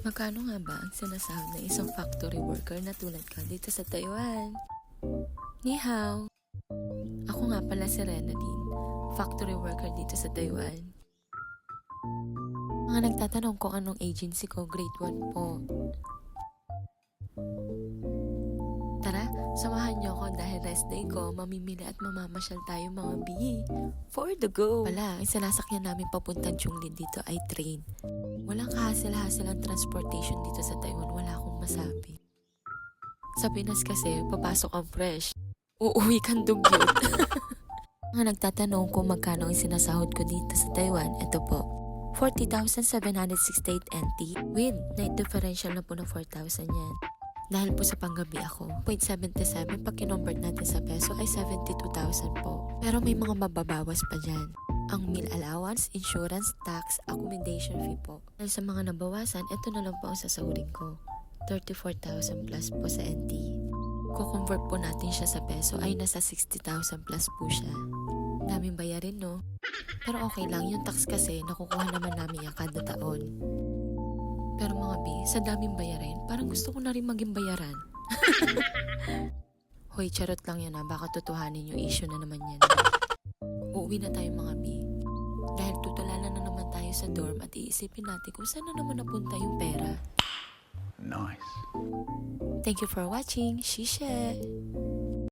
Magkano nga ba ang sinasahod ng isang factory worker na tulad ka dito sa Taiwan? Ni hao! Ako nga pala si Renadine, factory worker dito sa Taiwan. Mga nagtatanong kung anong agency ko, grade 1 po. Tara, samahan niyo ako dahil rest day ko, mamimili at mamamasyal tayo mga bi. For the go! Pala, ang sinasakyan namin papuntang Chunglin dito ay train. Walang kahasil-hasil ang transportation dito sa Taiwan, wala akong masabi. Sa Pinas kasi, papasok ang fresh. Uuwi kang dugyot. Mga nagtatanong kung magkano ang sinasahod ko dito sa Taiwan, ito po. 40,768 NT with night differential na po na 4,000 yan. Dahil po sa panggabi ako, 0.77 pag kinumbert natin sa peso ay 72,000 po. Pero may mga mababawas pa dyan. Ang meal allowance, insurance, tax, accommodation fee po. Dahil sa mga nabawasan, ito na lang po ang sasahurin ko. 34,000 plus po sa NT. Kukonvert po natin siya sa peso ay nasa 60,000 plus po siya. Daming bayarin, no? Pero okay lang, yung tax kasi nakukuha naman namin yan kada taon. Pero mga bi, sa daming bayarin, parang gusto ko na rin maging bayaran. Hoy, charot lang yan ha, baka tutuhanin yung issue na naman yan. Uuwi na tayo mga bi. Dahil tutulala na naman tayo sa dorm at iisipin natin kung saan na naman napunta yung pera. Nice. Thank you for watching. Shishe!